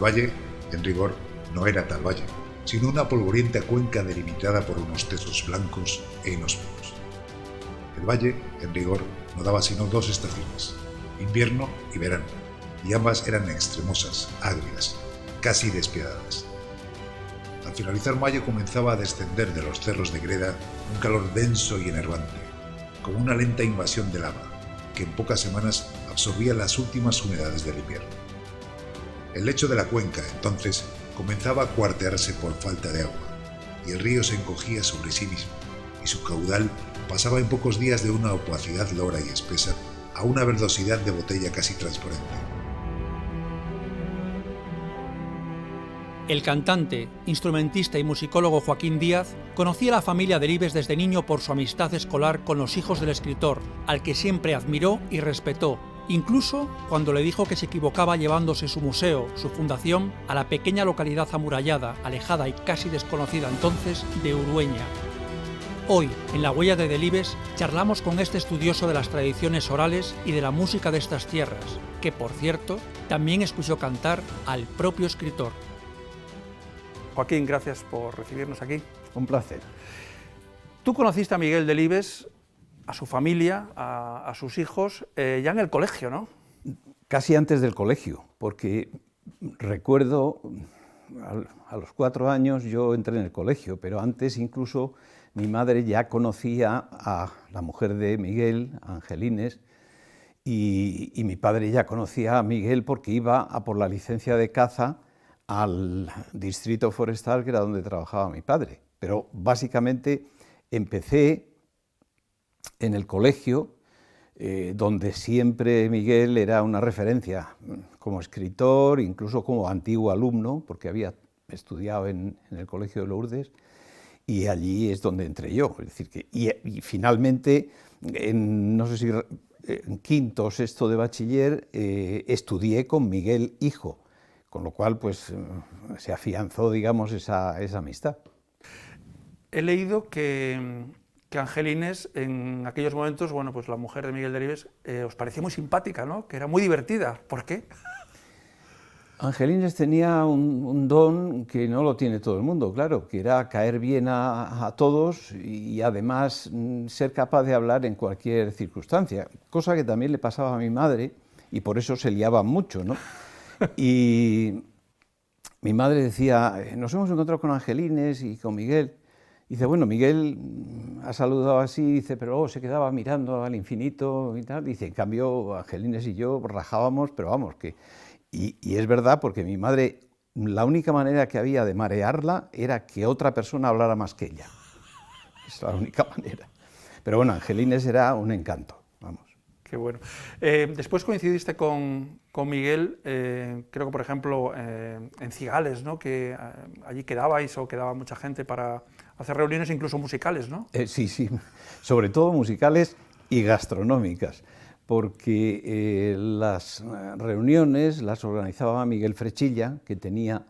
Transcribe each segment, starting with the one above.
valle, en rigor, no era tal valle, sino una polvorienta cuenca delimitada por unos tesos blancos e inhóspitos. El valle, en rigor, no daba sino dos estaciones, invierno y verano, y ambas eran extremosas, agrias, casi despiadadas. Al finalizar mayo comenzaba a descender de los cerros de greda un calor denso y enervante, como una lenta invasión de lava, que en pocas semanas absorbía las últimas humedades del invierno. El lecho de la cuenca, entonces, comenzaba a cuartearse por falta de agua, y el río se encogía sobre sí mismo, y su caudal pasaba en pocos días de una opacidad lora y espesa a una verdosidad de botella casi transparente. El cantante, instrumentista y musicólogo Joaquín Díaz conocía a la familia Delibes desde niño por su amistad escolar con los hijos del escritor, al que siempre admiró y respetó, incluso cuando le dijo que se equivocaba llevándose su museo, su fundación, a la pequeña localidad amurallada, alejada y casi desconocida entonces de Urueña. Hoy, en La Huella de Delibes, charlamos con este estudioso de las tradiciones orales y de la música de estas tierras, que, por cierto, también escuchó cantar al propio escritor. Joaquín, gracias por recibirnos aquí. Un placer. Tú conociste a Miguel Delibes, a su familia, a sus hijos, ya en el colegio, ¿no? Casi antes del colegio, porque recuerdo, a los 4 años yo entré en el colegio, pero antes incluso mi madre ya conocía a la mujer de Miguel, Angelines, y mi padre ya conocía a Miguel porque iba a por la licencia de caza al distrito forestal, que era donde trabajaba mi padre. Pero básicamente empecé en el colegio, donde siempre Miguel era una referencia como escritor, incluso como antiguo alumno, porque había estudiado en el Colegio de Lourdes, y allí es donde entré yo. Es decir, y finalmente, no sé si en quinto o sexto de bachiller, estudié con Miguel hijo, con lo cual pues se afianzó, digamos, esa amistad. He leído que Angelines en aquellos momentos, bueno, pues la mujer de Miguel Delibes, os parecía muy simpática, ¿no? Que era muy divertida. ¿Por qué? Angelines tenía un don que no lo tiene todo el mundo, claro, que era caer bien a todos y además ser capaz de hablar en cualquier circunstancia, cosa que también le pasaba a mi madre y por eso se liaban mucho, ¿no? Y mi madre decía, nos hemos encontrado con Angelines y con Miguel. Dice, bueno, Miguel ha saludado así, dice, pero luego se quedaba mirando al infinito y tal. Dice, en cambio, Angelines y yo rajábamos, pero vamos, que... Y es verdad, porque mi madre, la única manera que había de marearla era que otra persona hablara más que ella. Es la única manera. Pero bueno, Angelines era un encanto, vamos. Qué bueno. Después coincidiste con Miguel, creo que por ejemplo en Cigales, ¿no? Que allí quedabais o quedaba mucha gente para hacer reuniones incluso musicales, ¿no? Sí, sobre todo musicales y gastronómicas, porque las reuniones las organizaba Miguel Frechilla, que tenía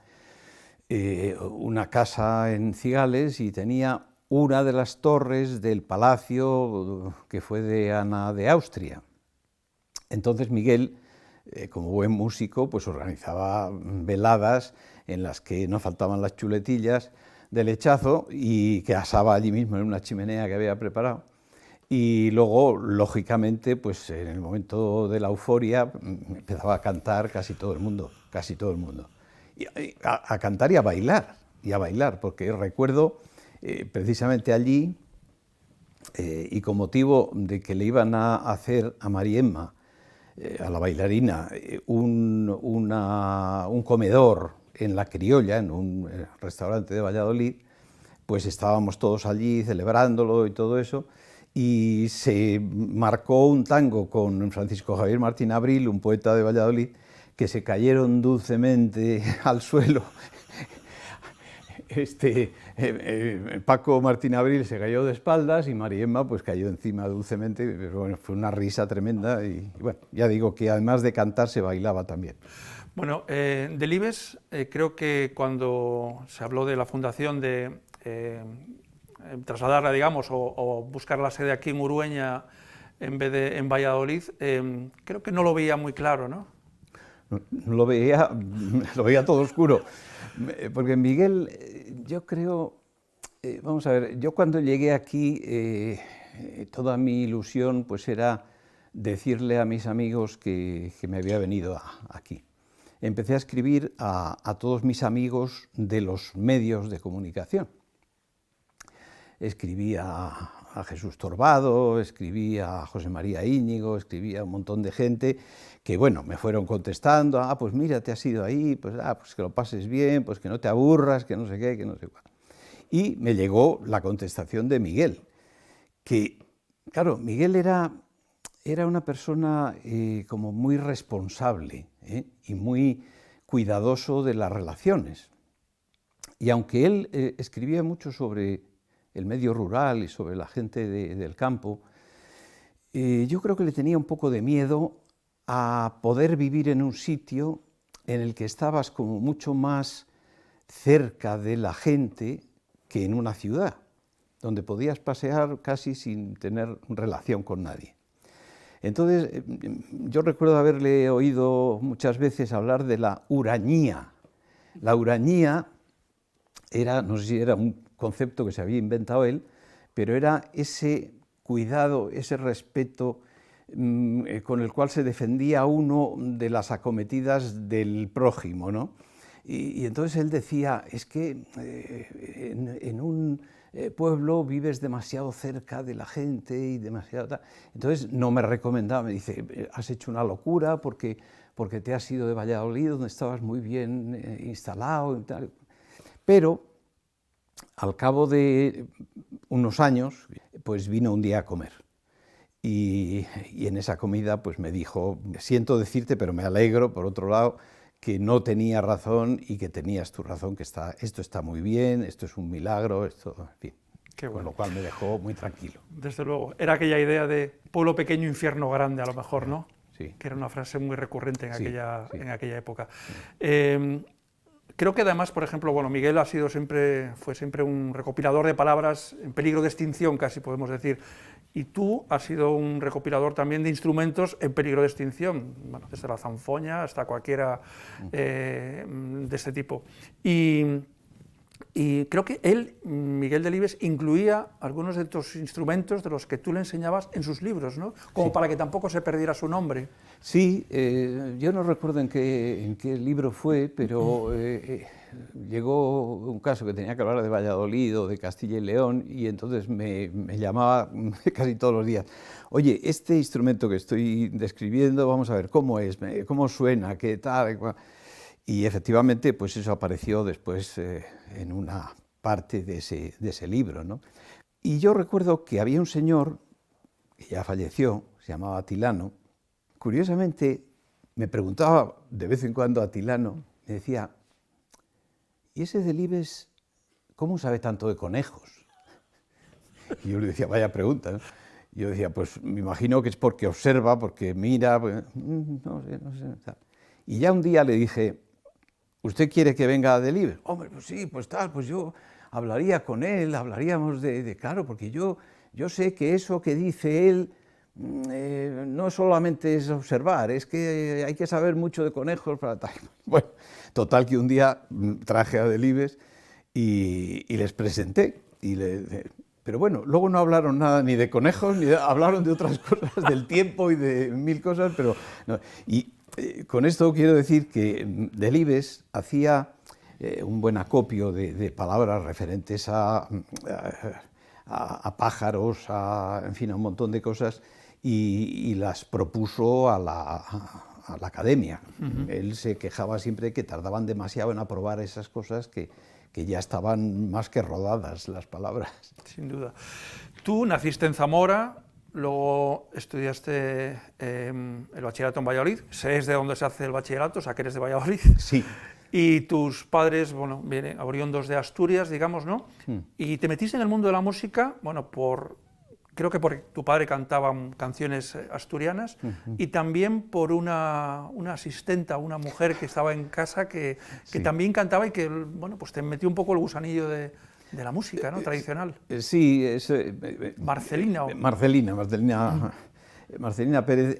una casa en Cigales y tenía una de las torres del palacio que fue de Ana de Austria. Entonces Miguel, como buen músico, pues organizaba veladas en las que no faltaban las chuletillas de lechazo y que asaba allí mismo en una chimenea que había preparado. Y luego, lógicamente, pues en el momento de la euforia empezaba a cantar casi todo el mundo. Y a cantar y a bailar, porque recuerdo precisamente allí, y con motivo de que le iban a hacer a Mariemma, a la bailarina, un comedor en La Criolla, en un restaurante de Valladolid, pues estábamos todos allí celebrándolo y todo eso, y se marcó un tango con Francisco Javier Martín Abril, un poeta de Valladolid, que se cayeron dulcemente al suelo. Paco Martín Abril se cayó de espaldas y Mariemma pues cayó encima dulcemente, pero bueno, fue una risa tremenda y bueno, ya digo que además de cantar se bailaba también. Bueno, Delibes, creo que cuando se habló de la fundación de trasladarla, digamos, o buscar la sede aquí en Urueña en vez de en Valladolid, creo que no lo veía muy claro, ¿no? lo veía todo oscuro. Porque Miguel, yo creo, vamos a ver, yo cuando llegué aquí, toda mi ilusión pues era decirle a mis amigos que me había venido aquí. Empecé a escribir a todos mis amigos de los medios de comunicación. Escribí a Jesús Torbado, escribí a José María Íñigo, escribí a un montón de gente que, bueno, me fueron contestando, pues mira, te has ido ahí, pues que lo pases bien, pues que no te aburras, que no sé qué, que no sé cuál. Y me llegó la contestación de Miguel, que, claro, Miguel era una persona como muy responsable y muy cuidadoso de las relaciones. Y aunque él escribía mucho sobre el medio rural y sobre la gente del campo, yo creo que le tenía un poco de miedo a poder vivir en un sitio en el que estabas como mucho más cerca de la gente que en una ciudad, donde podías pasear casi sin tener relación con nadie. Entonces, yo recuerdo haberle oído muchas veces hablar de la hurañía. La hurañía era, no sé si era un concepto que se había inventado él, pero era ese cuidado, ese respeto con el cual se defendía uno de las acometidas del prójimo, ¿no? Y entonces él decía, es que en un pueblo vives demasiado cerca de la gente y demasiado... Entonces no me recomendaba, me dice, has hecho una locura porque te has ido de Valladolid, donde estabas muy bien instalado y tal. Pero al cabo de unos años, pues vino un día a comer. Y en esa comida pues me dijo, siento decirte, pero me alegro, por otro lado, que no tenía razón y que tenías tu razón, que esto está muy bien, esto es un milagro, esto, en fin. Qué bueno. Con lo cual me dejó muy tranquilo. Desde luego. Era aquella idea de pueblo pequeño, infierno grande, a lo mejor, ¿no? Sí. Que era una frase muy recurrente en, sí, en aquella época. Sí. Creo que además, por ejemplo, bueno, Miguel fue siempre un recopilador de palabras en peligro de extinción, casi podemos decir. Y tú has sido un recopilador también de instrumentos en peligro de extinción, bueno, desde la zanfoña hasta cualquiera de este tipo. Y creo que él, Miguel Delibes, incluía algunos de estos instrumentos de los que tú le enseñabas en sus libros, ¿no? Como para que tampoco se perdiera su nombre. Sí, yo no recuerdo en qué libro fue, pero llegó un caso que tenía que hablar de Valladolid o de Castilla y León, y entonces me llamaba casi todos los días. Oye, este instrumento que estoy describiendo, vamos a ver, ¿cómo es? ¿Cómo suena? ¿Qué tal? Y efectivamente, pues eso apareció después en una parte de ese libro, ¿no? Y yo recuerdo que había un señor, que ya falleció, se llamaba Atilano. Curiosamente, me preguntaba de vez en cuando Atilano, me decía, ¿y ese Delibes cómo sabe tanto de conejos? Y yo le decía, vaya pregunta, ¿no? Y yo decía, pues me imagino que es porque observa, porque mira, no sé. Y ya un día le dije, ¿usted quiere que venga a Delibes? Hombre, pues sí, pues tal, pues yo hablaría con él, hablaríamos claro, porque yo sé que eso que dice él no solamente es observar, es que hay que saber mucho de conejos para tal. Bueno, total que un día traje a Delibes y les presenté, pero bueno, luego no hablaron nada ni de conejos, hablaron de otras cosas, del tiempo y de mil cosas, pero no. Con esto quiero decir que Delibes hacía un buen acopio de palabras referentes a pájaros, en fin, a un montón de cosas, y las propuso a la academia. Él se quejaba siempre que tardaban demasiado en aprobar esas cosas que ya estaban más que rodadas las palabras. Sin duda. Tú naciste en Zamora, luego estudiaste el bachillerato en Valladolid, sé de dónde se hace el bachillerato, o sea que eres de Valladolid. Sí. Y tus padres, bueno, vienen oriundos de Asturias, digamos, ¿no? Y te metiste en el mundo de la música, bueno, creo que porque tu padre cantaba canciones asturianas y también por una asistenta, una mujer que estaba en casa que también cantaba y que, bueno, pues te metió un poco el gusanillo de la música, ¿no? Tradicional. Sí, es... Marcelina. Marcelina Pérez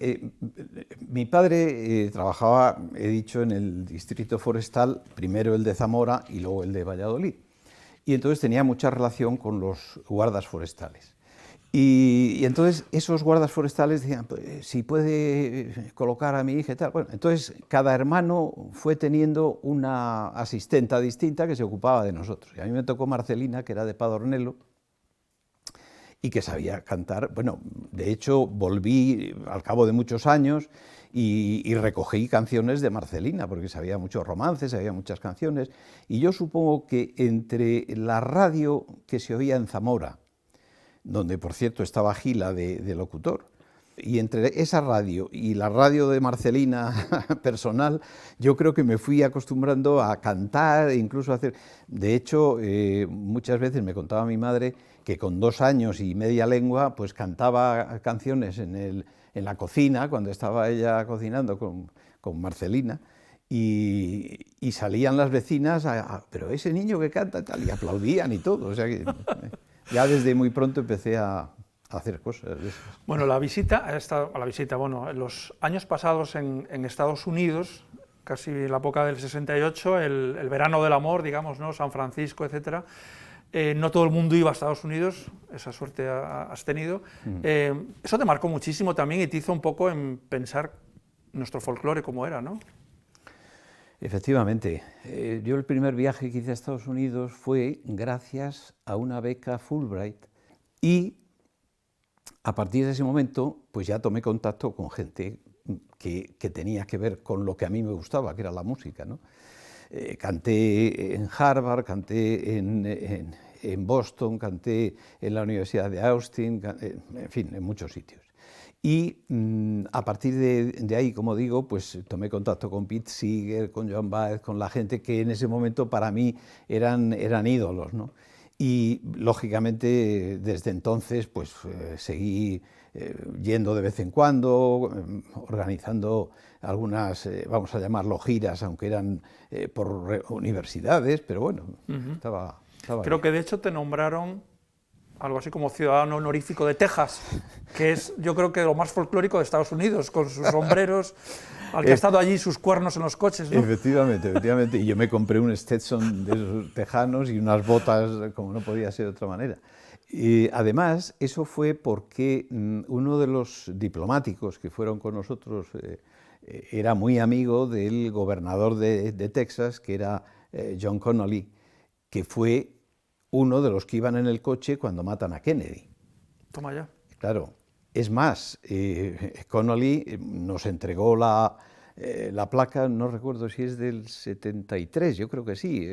Mi padre trabajaba, he dicho, en el distrito forestal, primero el de Zamora y luego el de Valladolid. Y entonces tenía mucha relación con los guardas forestales. Y entonces esos guardas forestales decían, pues, si puede colocar a mi hija y tal. Bueno, entonces cada hermano fue teniendo una asistenta distinta que se ocupaba de nosotros. Y a mí me tocó Marcelina, que era de Padornelo, y que sabía cantar. Bueno, de hecho volví al cabo de muchos años y recogí canciones de Marcelina, porque sabía muchos romances, sabía muchas canciones, y yo supongo que entre la radio que se oía en Zamora, donde por cierto estaba Gila de locutor, y entre esa radio y la radio de Marcelina personal, yo creo que me fui acostumbrando a cantar e incluso a hacer... De hecho, muchas veces me contaba mi madre que con 2 años y media lengua, pues cantaba canciones en la cocina, cuando estaba ella cocinando con Marcelina, y salían las vecinas, pero ese niño que canta tal, y aplaudían y todo. O sea que ya desde muy pronto empecé a hacer cosas de esas. Bueno, bueno, en los años pasados en Estados Unidos, casi la época del 68, el verano del amor, digamos, ¿no? San Francisco, etcétera. No todo el mundo iba a Estados Unidos, esa suerte has tenido. Eso te marcó muchísimo también y te hizo un poco en pensar nuestro folclore como era, ¿no? Efectivamente. Yo el primer viaje que hice a Estados Unidos fue gracias a una beca Fulbright y a partir de ese momento pues ya tomé contacto con gente que tenía que ver con lo que a mí me gustaba, que era la música, ¿no? Canté en Harvard, canté en Boston, canté en la Universidad de Austin, en fin, en muchos sitios. Y a partir de ahí, como digo, pues tomé contacto con Pete Seeger, con Joan Baez, con la gente que en ese momento para mí eran ídolos, ¿no? Y lógicamente desde entonces pues seguí yendo de vez en cuando, organizando algunas, vamos a llamarlo giras, aunque eran por universidades, pero bueno, estaba Creo bien. que de hecho te nombraron algo así como ciudadano honorífico de Texas, que es, yo creo que lo más folclórico de Estados Unidos, con sus sombreros, al que ha estado allí, sus cuernos en los coches, ¿no? Efectivamente, efectivamente. Y yo me compré un Stetson de esos tejanos y unas botas, como no podía ser de otra manera. Y además, eso fue porque uno de los diplomáticos que fueron con nosotros era muy amigo del gobernador de Texas, que era John Connolly, que fue uno de los que iban en el coche cuando matan a Kennedy. Toma ya. Claro. Es más, Connolly nos entregó la placa, no recuerdo si es del 73, yo creo que sí,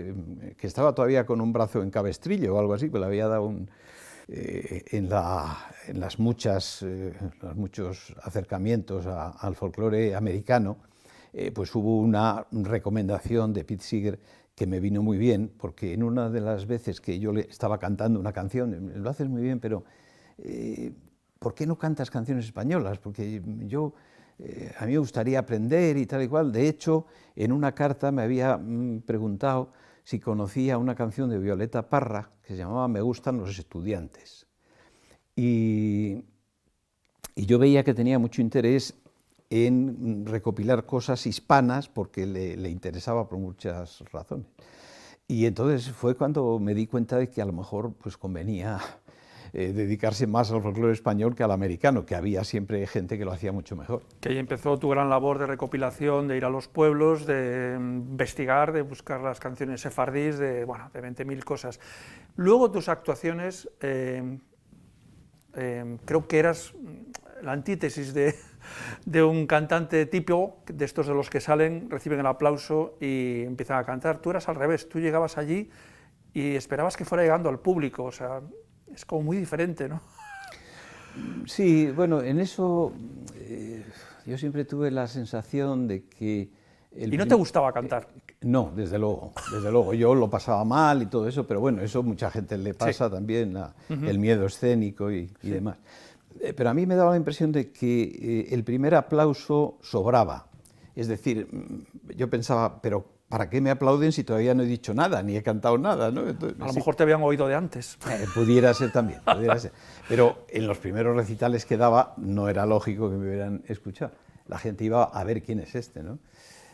que estaba todavía con un brazo en cabestrillo o algo así, que le había dado en los muchos acercamientos al folclore americano, pues hubo una recomendación de Pete Seeger que me vino muy bien, porque en una de las veces que yo le estaba cantando una canción, lo haces muy bien, pero ¿por qué no cantas canciones españolas? Porque a mí me gustaría aprender y tal y cual. De hecho, en una carta me había preguntado si conocía una canción de Violeta Parra que se llamaba Me gustan los estudiantes. Y yo veía que tenía mucho interés en recopilar cosas hispanas porque le interesaba por muchas razones. Y entonces fue cuando me di cuenta de que a lo mejor pues convenía dedicarse más al folclore español que al americano, que había siempre gente que lo hacía mucho mejor. Que ahí empezó tu gran labor de recopilación, de ir a los pueblos, de investigar, de buscar las canciones sefardíes, de 20.000 cosas. Luego tus actuaciones, creo que eras la antítesis de un cantante tipo, de estos de los que salen, reciben el aplauso y empiezan a cantar. Tú eras al revés, tú llegabas allí y esperabas que fuera llegando al público, o sea, es como muy diferente, ¿no? Sí, bueno, en eso yo siempre tuve la sensación de que... ¿Y no te gustaba cantar? No, desde luego, yo lo pasaba mal y todo eso, pero bueno, eso mucha gente le pasa también, el miedo escénico y demás. Pero a mí me daba la impresión de que el primer aplauso sobraba, es decir, yo pensaba, pero ¿para qué me aplauden si todavía no he dicho nada, ni he cantado nada, ¿no? Entonces, a lo mejor te habían oído de antes. Pudiera ser también, pudiera ser. Pero en los primeros recitales que daba no era lógico que me hubieran escuchado. la gente iba a ver quién es este, ¿no?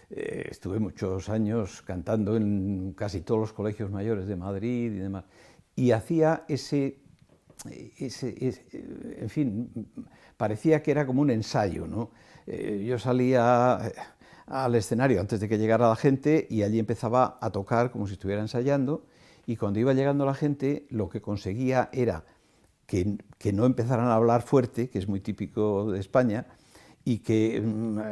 Estuve muchos años cantando en casi todos los colegios mayores de Madrid y demás, y hacía en fin, parecía que era como un ensayo, ¿no? Yo salía al escenario antes de que llegara la gente y allí empezaba a tocar como si estuviera ensayando, y cuando iba llegando la gente lo que conseguía era que no empezaran a hablar fuerte, que es muy típico de España, y que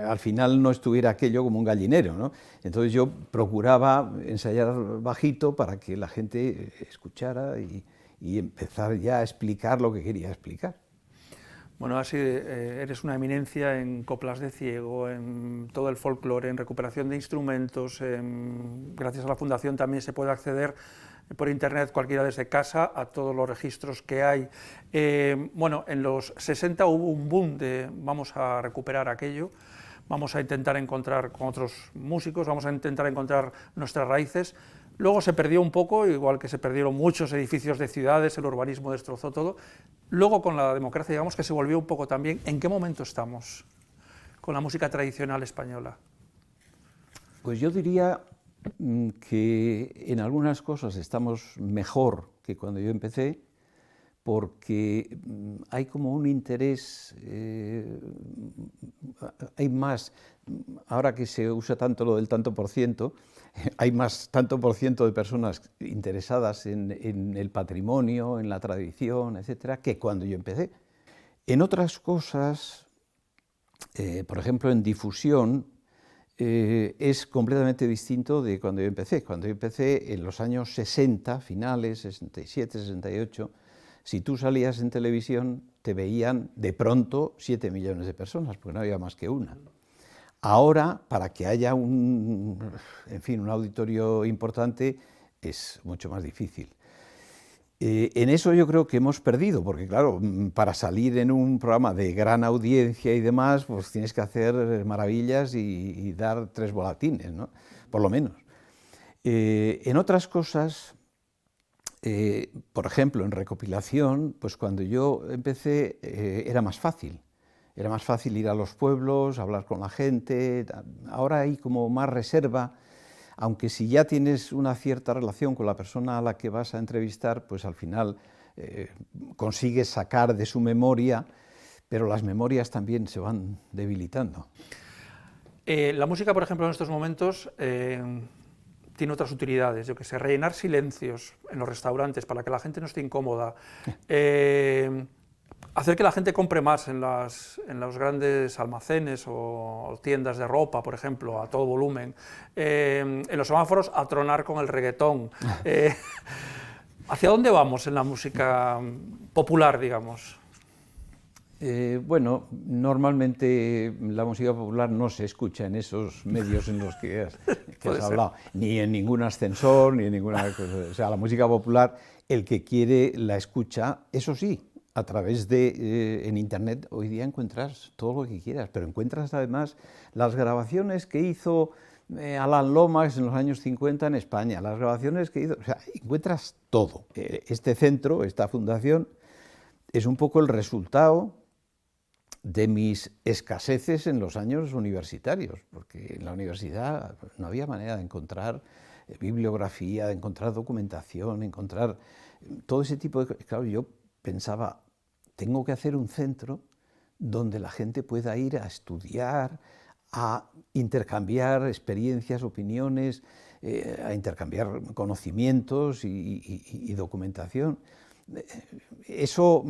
al final no estuviera aquello como un gallinero, ¿no? Entonces yo procuraba ensayar bajito para que la gente escuchara y empezar ya a explicar lo que quería explicar. Bueno, así eres una eminencia en coplas de ciego, en todo el folclore, en recuperación de instrumentos. Gracias a la Fundación también se puede acceder por internet, cualquiera desde casa, a todos los registros que hay. Bueno, en los 60 hubo un boom de vamos a recuperar aquello, vamos a intentar encontrar con otros músicos, vamos a intentar encontrar nuestras raíces. Luego se perdió un poco, igual que se perdieron muchos edificios de ciudades, el urbanismo destrozó todo. Luego con la democracia digamos que se volvió un poco también. ¿En qué momento estamos con la música tradicional española? Pues yo diría que en algunas cosas estamos mejor que cuando yo empecé, porque hay como un interés, hay más, ahora que se usa tanto lo del tanto por ciento, hay más tanto por ciento de personas interesadas en el patrimonio, en la tradición, etcétera, que cuando yo empecé. En otras cosas, por ejemplo, en difusión, es completamente distinto de cuando yo empecé. Cuando yo empecé en los años 60, finales, 67, 68, si tú salías en televisión te veían de pronto 7 millones de personas, porque no había más que una. Ahora, para que haya un auditorio importante, es mucho más difícil. En eso yo creo que hemos perdido, porque claro, para salir en un programa de gran audiencia y demás, pues tienes que hacer maravillas y dar 3 volatines, ¿no? Por lo menos. En otras cosas, por ejemplo, en recopilación, pues cuando yo empecé era más fácil. Era más fácil ir a los pueblos, hablar con la gente. Ahora hay como más reserva, aunque si ya tienes una cierta relación con la persona a la que vas a entrevistar, pues al final consigues sacar de su memoria, pero las memorias también se van debilitando. La música, por ejemplo, en estos momentos tiene otras utilidades, yo que sé, rellenar silencios en los restaurantes para que la gente no esté incómoda, hacer que la gente compre más en los grandes almacenes o tiendas de ropa, por ejemplo, a todo volumen, en los semáforos a tronar con el reggaetón. ¿Hacia dónde vamos en la música popular, digamos? Bueno, normalmente la música popular no se escucha en esos medios en los que has hablado, ni en ningún ascensor, ni en ninguna cosa. O sea, la música popular, el que quiere la escucha, eso sí, a través de, en internet hoy día encuentras todo lo que quieras, pero encuentras además las grabaciones que hizo Alan Lomax en los años 50 en España, las grabaciones que hizo, o sea, encuentras todo. Este centro, esta fundación, es un poco el resultado de mis escaseces en los años universitarios, porque en la universidad no había manera de encontrar bibliografía, de encontrar documentación, de encontrar todo ese tipo de... Claro, yo pensaba, tengo que hacer un centro donde la gente pueda ir a estudiar, a intercambiar experiencias, opiniones, a intercambiar conocimientos y documentación. Eso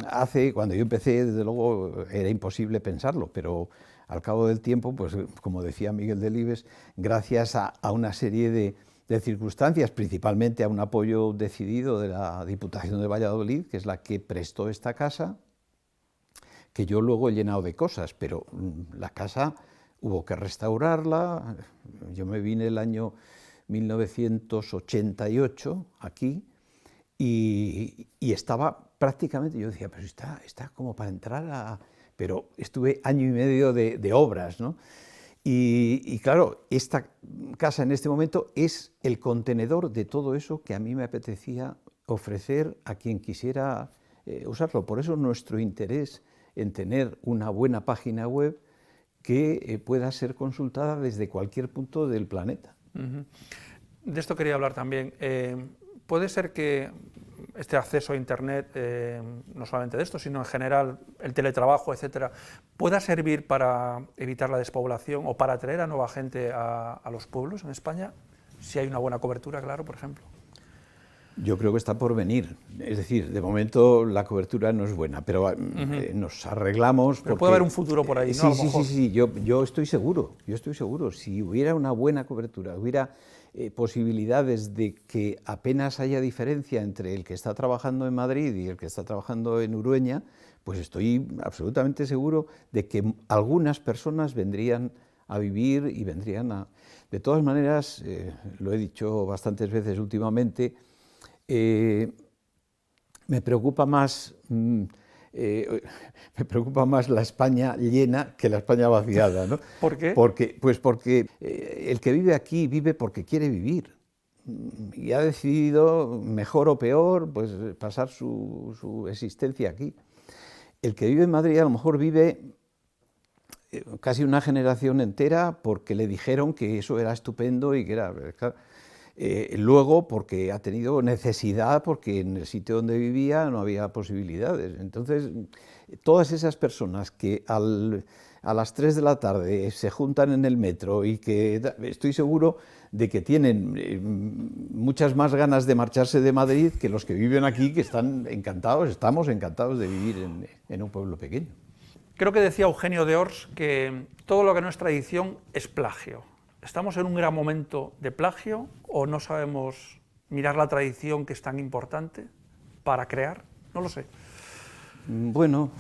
hace, cuando yo empecé, desde luego era imposible pensarlo, pero al cabo del tiempo, pues como decía Miguel Delibes, gracias a una serie de circunstancias, principalmente a un apoyo decidido de la Diputación de Valladolid, que es la que prestó esta casa, que yo luego he llenado de cosas, pero la casa hubo que restaurarla. Yo me vine el año 1988 aquí, y estaba prácticamente, yo decía, pero está como para entrar a... Pero estuve año y medio de obras, ¿no? Y claro, esta casa en este momento es el contenedor de todo eso que a mí me apetecía ofrecer a quien quisiera usarlo. Por eso nuestro interés en tener una buena página web que pueda ser consultada desde cualquier punto del planeta. De esto quería hablar también. ¿Puede ser que este acceso a Internet, no solamente de esto, sino en general el teletrabajo, etcétera, pueda servir para evitar la despoblación o para atraer a nueva gente a los pueblos en España? Si hay una buena cobertura, claro, por ejemplo. Yo creo que está por venir. Es decir, de momento la cobertura no es buena, pero nos arreglamos. Pero puede haber un futuro por ahí, ¿no? Sí, yo estoy seguro, Si hubiera una buena cobertura, hubiera posibilidades de que apenas haya diferencia entre el que está trabajando en Madrid y el que está trabajando en Urueña, pues estoy absolutamente seguro de que algunas personas vendrían a vivir y vendrían a... De todas maneras, lo he dicho bastantes veces últimamente, me preocupa más la España llena que la España vaciada, ¿no? ¿Por qué? Porque el que vive aquí vive porque quiere vivir y ha decidido, mejor o peor, pues pasar su existencia aquí. El que vive en Madrid a lo mejor vive casi una generación entera porque le dijeron que eso era estupendo y que era... Claro, luego porque ha tenido necesidad, porque en el sitio donde vivía no había posibilidades. Entonces, todas esas personas que a las 3 de la tarde se juntan en el metro y que estoy seguro de que tienen muchas más ganas de marcharse de Madrid que los que viven aquí, que están encantados, estamos encantados de vivir en un pueblo pequeño. Creo que decía Eugenio d'Ors que todo lo que no es tradición es plagio. ¿Estamos en un gran momento de plagio o no sabemos mirar la tradición, que es tan importante, para crear? No lo sé. Bueno,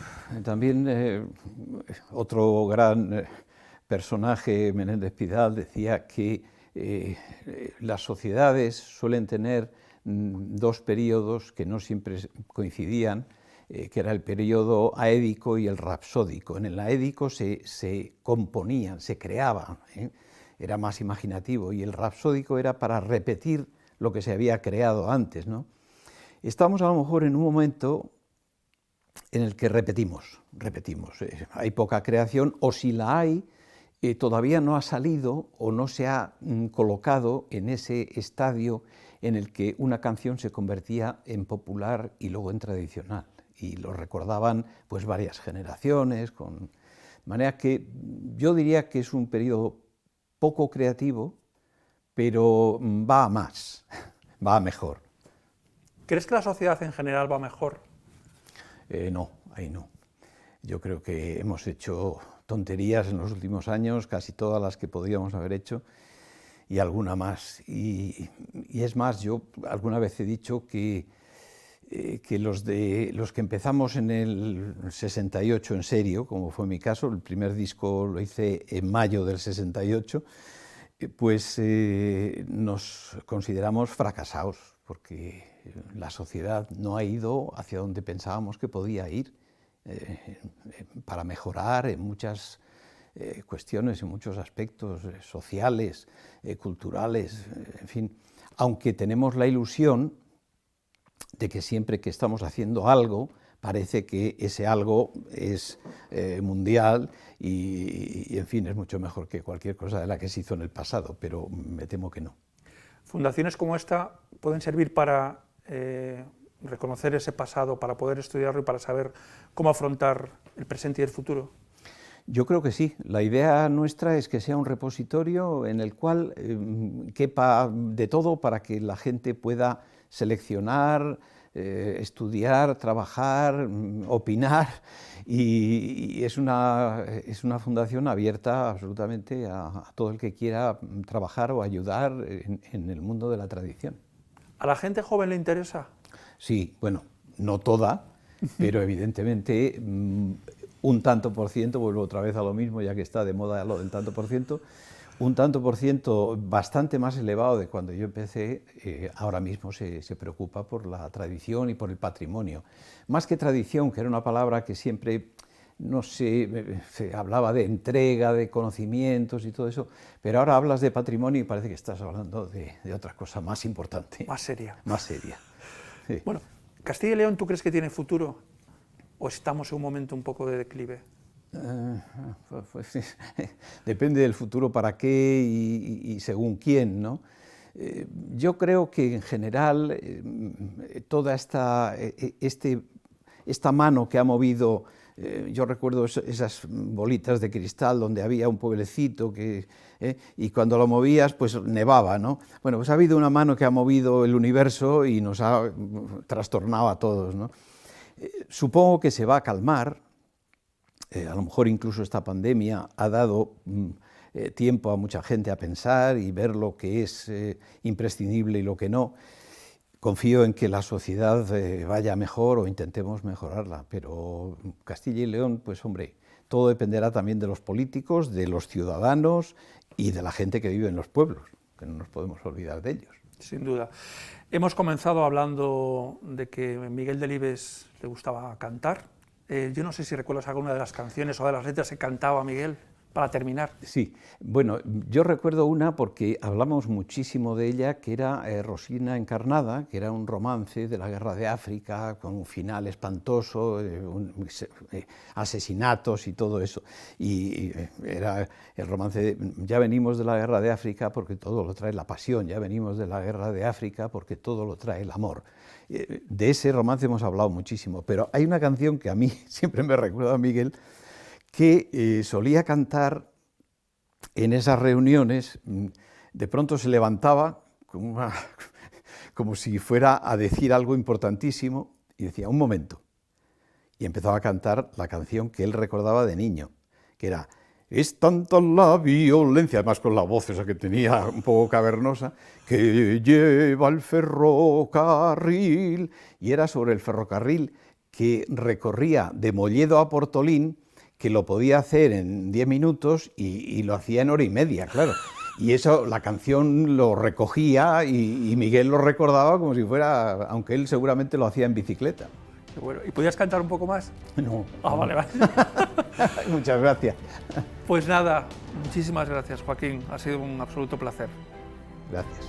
también otro gran personaje, Menéndez Pidal, decía que las sociedades suelen tener dos periodos que no siempre coincidían, que era el periodo aédico y el rapsódico. En el aédico se componían, se creaban, era más imaginativo, y el rapsódico era para repetir lo que se había creado antes, ¿no? Estamos a lo mejor en un momento en el que repetimos. Hay poca creación, o si la hay, todavía no ha salido o no se ha colocado en ese estadio en el que una canción se convertía en popular y luego en tradicional, y lo recordaban pues varias generaciones, de manera que yo diría que es un periodo poco creativo, pero va a más, va a mejor. ¿Crees que la sociedad en general va mejor? No, ahí no. Yo creo que hemos hecho tonterías en los últimos años, casi todas las que podíamos haber hecho, y alguna más. Y es más, yo alguna vez he dicho que los que empezamos en el 68 en serio, como fue mi caso, el primer disco lo hice en mayo del 68, pues nos consideramos fracasados, porque la sociedad no ha ido hacia donde pensábamos que podía ir, para mejorar en muchas cuestiones, en muchos aspectos sociales, culturales, en fin, aunque tenemos la ilusión de que siempre que estamos haciendo algo, parece que ese algo es mundial y, en fin, es mucho mejor que cualquier cosa de la que se hizo en el pasado, pero me temo que no. Fundaciones como esta pueden servir para reconocer ese pasado, para poder estudiarlo y para saber cómo afrontar el presente y el futuro. Yo creo que sí. La idea nuestra es que sea un repositorio en el cual quepa de todo para que la gente pueda seleccionar, estudiar, trabajar, opinar, y es una fundación abierta absolutamente a todo el que quiera trabajar o ayudar en el mundo de la tradición. ¿A la gente joven le interesa? Sí, bueno, no toda, pero evidentemente un tanto por ciento, vuelvo otra vez a lo mismo, ya que está de moda lo del tanto por ciento, un tanto por ciento bastante más elevado de cuando yo empecé, ahora mismo se preocupa por la tradición y por el patrimonio. Más que tradición, que era una palabra que siempre, no sé, se hablaba de entrega, de conocimientos y todo eso, pero ahora hablas de patrimonio y parece que estás hablando de otra cosa más importante. Más seria. Más seria. Sí. Bueno, ¿Castilla y León tú crees que tiene futuro o estamos en un momento un poco de declive? Pues, depende del futuro para qué y según quién, ¿no? Yo creo que en general toda esta mano que ha movido, yo recuerdo esas bolitas de cristal donde había un pueblecito y cuando lo movías pues nevaba, ¿no? Bueno, pues ha habido una mano que ha movido el universo y nos ha trastornado a todos, ¿no? Supongo que se va a calmar, a lo mejor incluso esta pandemia ha dado tiempo a mucha gente a pensar y ver lo que es imprescindible y lo que no. Confío en que la sociedad vaya mejor o intentemos mejorarla, pero Castilla y León, pues hombre, todo dependerá también de los políticos, de los ciudadanos y de la gente que vive en los pueblos, que no nos podemos olvidar de ellos. Sin duda. Hemos comenzado hablando de que Miguel Delibes le gustaba cantar. Yo no sé si recuerdas alguna de las canciones o de las letras que cantaba Miguel, para terminar. Sí, bueno, yo recuerdo una porque hablamos muchísimo de ella, que era Rosina Encarnada, que era un romance de la guerra de África, con un final espantoso, asesinatos y todo eso. Y era el romance ya venimos de la guerra de África porque todo lo trae la pasión, ya venimos de la guerra de África porque todo lo trae el amor. De ese romance hemos hablado muchísimo, pero hay una canción que a mí siempre me recuerda a Miguel, que solía cantar en esas reuniones. De pronto se levantaba como si fuera a decir algo importantísimo y decía, un momento, y empezaba a cantar la canción que él recordaba de niño, que era es tanta la violencia, además con la voz esa que tenía un poco cavernosa, que lleva el ferrocarril, y era sobre el ferrocarril que recorría de Molledo a Portolín, que lo podía hacer en 10 minutos y lo hacía en hora y media, claro. Y eso, la canción lo recogía y Miguel lo recordaba como si fuera, aunque él seguramente lo hacía en bicicleta. Qué bueno. ¿Y podías cantar un poco más? No. Ah, vale, vale. Muchas gracias. Pues nada, muchísimas gracias, Joaquín. Ha sido un absoluto placer. Gracias.